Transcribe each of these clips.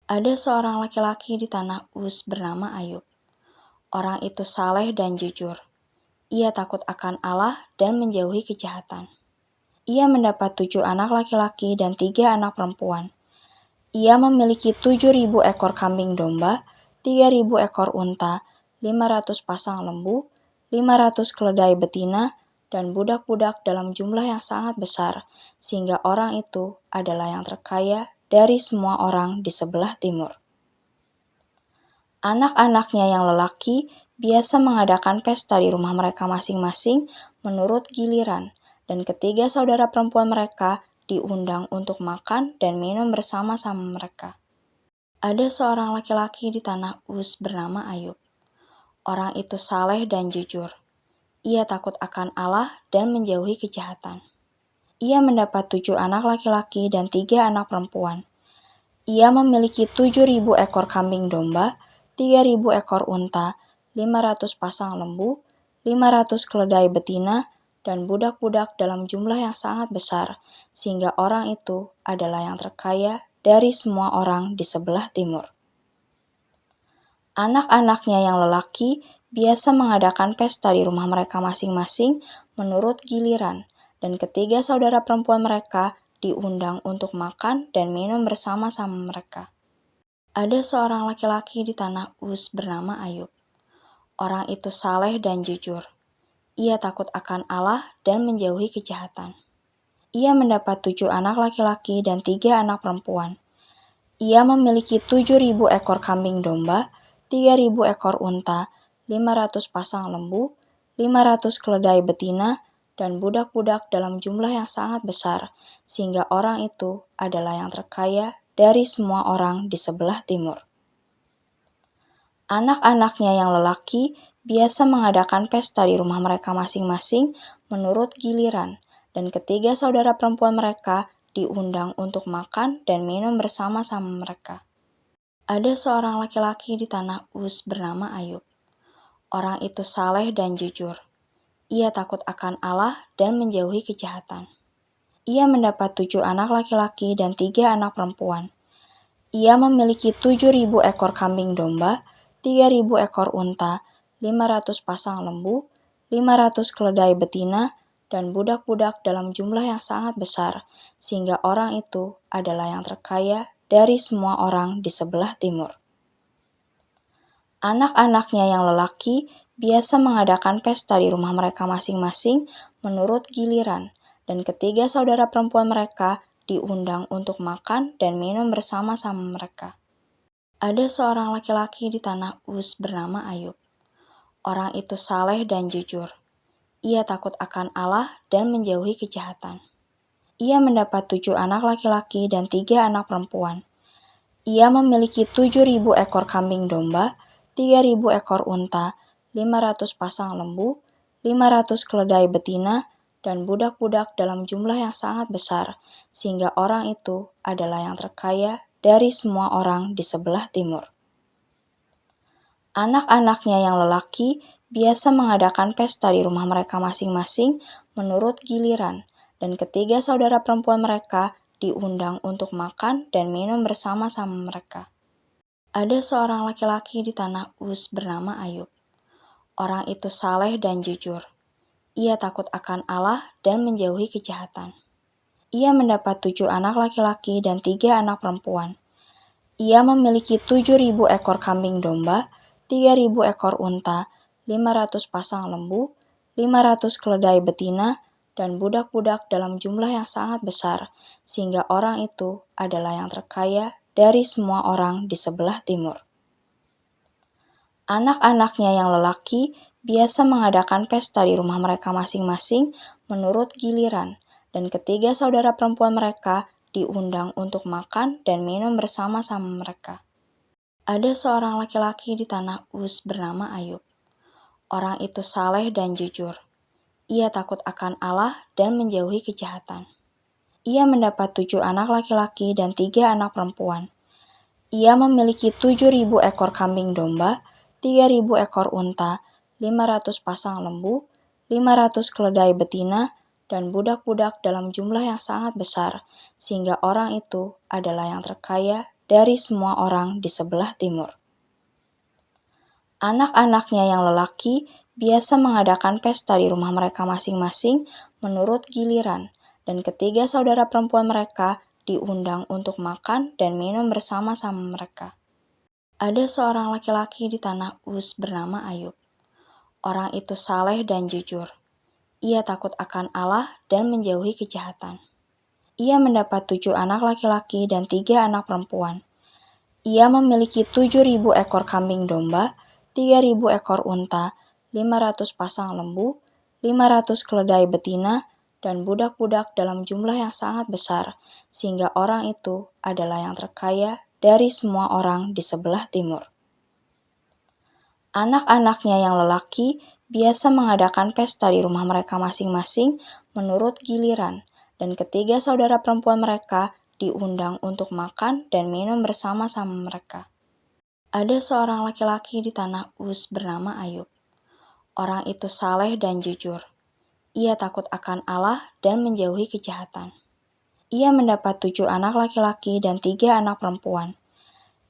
Ada seorang laki-laki di tanah Uz bernama Ayub. Orang itu saleh dan jujur. Ia takut akan Allah dan menjauhi kejahatan. Ia mendapat 7 anak laki-laki dan 3 anak perempuan. Ia memiliki 7.000 ekor kambing domba, 3.000 ekor unta, 500 pasang lembu, 500 keledai betina, dan budak-budak dalam jumlah yang sangat besar, sehingga orang itu adalah yang terkaya dari semua orang di sebelah timur. Anak-anaknya yang lelaki biasa mengadakan pesta di rumah mereka masing-masing menurut giliran, dan ketiga saudara perempuan mereka diundang untuk makan dan minum bersama-sama mereka. Ada seorang laki-laki di tanah Uz bernama Ayub. Orang itu saleh dan jujur. Ia takut akan Allah dan menjauhi kejahatan. Ia mendapat 7 anak laki-laki dan 3 anak perempuan. Ia memiliki 7.000 ekor kambing domba, 3.000 ekor unta, 500 pasang lembu, 500 keledai betina, dan budak-budak dalam jumlah yang sangat besar, sehingga orang itu adalah yang terkaya dari semua orang di sebelah timur. Anak-anaknya yang lelaki biasa mengadakan pesta di rumah mereka masing-masing menurut giliran, dan ketiga saudara perempuan mereka diundang untuk makan dan minum bersama-sama mereka. Ada seorang laki-laki di tanah Uz bernama Ayub. Orang itu saleh dan jujur. Ia takut akan Allah dan menjauhi kejahatan. Ia mendapat 7 anak laki-laki dan 3 anak perempuan. Ia memiliki 7.000 ekor kambing domba, 3.000 ekor unta, 500 pasang lembu, 500 keledai betina, dan budak-budak dalam jumlah yang sangat besar, sehingga orang itu adalah yang terkaya dari semua orang di sebelah timur. Anak-anaknya yang lelaki biasa mengadakan pesta di rumah mereka masing-masing menurut giliran, dan ketiga saudara perempuan mereka diundang untuk makan dan minum bersama-sama mereka. Ada seorang laki-laki di tanah Uz bernama Ayub. Orang itu saleh dan jujur. Ia takut akan Allah dan menjauhi kejahatan. Ia mendapat 7 anak laki-laki dan 3 anak perempuan. Ia memiliki 7.000 ekor kambing domba, 3.000 ekor unta, 500 pasang lembu, 500 keledai betina, dan budak-budak dalam jumlah yang sangat besar, sehingga orang itu adalah yang terkaya dari semua orang di sebelah timur. Anak-anaknya yang lelaki biasa mengadakan pesta di rumah mereka masing-masing menurut giliran, dan ketiga saudara perempuan mereka diundang untuk makan dan minum bersama-sama mereka. Ada seorang laki-laki di tanah Uz bernama Ayub. Orang itu saleh dan jujur. Ia takut akan Allah dan menjauhi kejahatan. Ia mendapat 7 anak laki-laki dan 3 anak perempuan. Ia memiliki 7.000 ekor kambing domba, 3.000 ekor unta, 500 pasang lembu, 500 keledai betina, dan budak-budak dalam jumlah yang sangat besar, sehingga orang itu adalah yang terkaya dari semua orang di sebelah timur. Anak-anaknya yang lelaki biasa mengadakan pesta di rumah mereka masing-masing menurut giliran, dan ketiga saudara perempuan mereka diundang untuk makan dan minum bersama-sama mereka. Ada seorang laki-laki di tanah Uz bernama Ayub. Orang itu saleh dan jujur. Ia takut akan Allah dan menjauhi kejahatan. Ia mendapat 7 anak laki-laki dan 3 anak perempuan. Ia memiliki 7.000 ekor kambing domba, 3.000 ekor unta, 500 pasang lembu, 500 keledai betina, dan budak-budak dalam jumlah yang sangat besar, sehingga orang itu adalah yang terkaya dari semua orang di sebelah timur. Anak-anaknya yang lelaki biasa mengadakan pesta di rumah mereka masing-masing menurut giliran, dan ketiga saudara perempuan mereka diundang untuk makan dan minum bersama-sama mereka. Ada seorang laki-laki di tanah Uz bernama Ayub. Orang itu saleh dan jujur. Ia takut akan Allah dan menjauhi kejahatan. Ia mendapat 7 anak laki-laki dan 3 anak perempuan. Ia memiliki 7.000 ekor kambing domba, 3.000 ekor unta, 500 pasang lembu, 500 keledai betina, dan budak-budak dalam jumlah yang sangat besar, sehingga orang itu adalah yang terkaya dari semua orang di sebelah timur. Anak-anaknya yang lelaki biasa mengadakan pesta di rumah mereka masing-masing menurut giliran, dan ketiga saudara perempuan mereka diundang untuk makan dan minum bersama-sama mereka. Ada seorang laki-laki di tanah Uz bernama Ayub. Orang itu saleh dan jujur. Ia takut akan Allah dan menjauhi kejahatan. Ia mendapat 7 anak laki-laki dan 3 anak perempuan. Ia memiliki 7.000 ekor kambing domba, 3.000 ekor unta, 500 pasang lembu, 500 keledai betina, dan budak-budak dalam jumlah yang sangat besar, sehingga orang itu adalah yang terkaya dari semua orang di sebelah timur. Anak-anaknya yang lelaki biasa mengadakan pesta di rumah mereka masing-masing menurut giliran, dan ketiga saudara perempuan mereka diundang untuk makan dan minum bersama-sama mereka. Ada seorang laki-laki di tanah Uz bernama Ayub. Orang itu saleh dan jujur. Ia takut akan Allah dan menjauhi kejahatan. Ia mendapat 7 anak laki-laki dan 3 anak perempuan.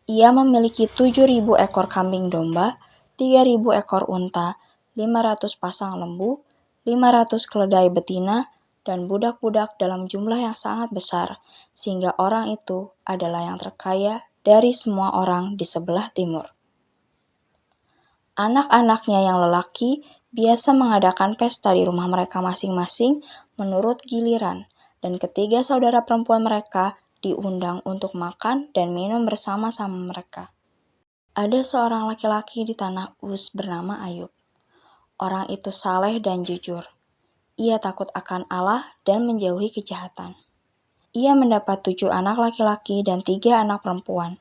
Ia memiliki 7.000 ekor kambing domba, 3.000 ekor unta, 500 pasang lembu, 500 keledai betina, dan budak-budak dalam jumlah yang sangat besar, sehingga orang itu adalah yang terkaya dari semua orang di sebelah timur. Anak-anaknya yang lelaki biasa mengadakan pesta di rumah mereka masing-masing menurut giliran, dan ketiga saudara perempuan mereka diundang untuk makan dan minum bersama-sama mereka. Ada seorang laki-laki di tanah Uz bernama Ayub. Orang itu saleh dan jujur. Ia takut akan Allah dan menjauhi kejahatan. Ia mendapat 7 anak laki-laki dan 3 anak perempuan.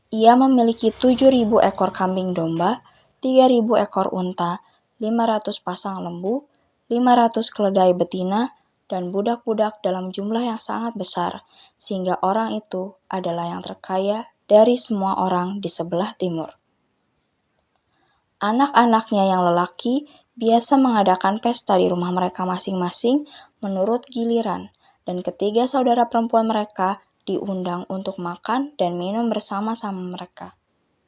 Ia memiliki 7.000 ekor kambing domba, 3.000 ekor unta, 500 pasang lembu, 500 keledai betina, dan budak-budak dalam jumlah yang sangat besar, sehingga orang itu adalah yang terkaya dari semua orang di sebelah timur. Anak-anaknya yang lelaki biasa mengadakan pesta di rumah mereka masing-masing menurut giliran, dan ketiga saudara perempuan mereka diundang untuk makan dan minum bersama-sama mereka.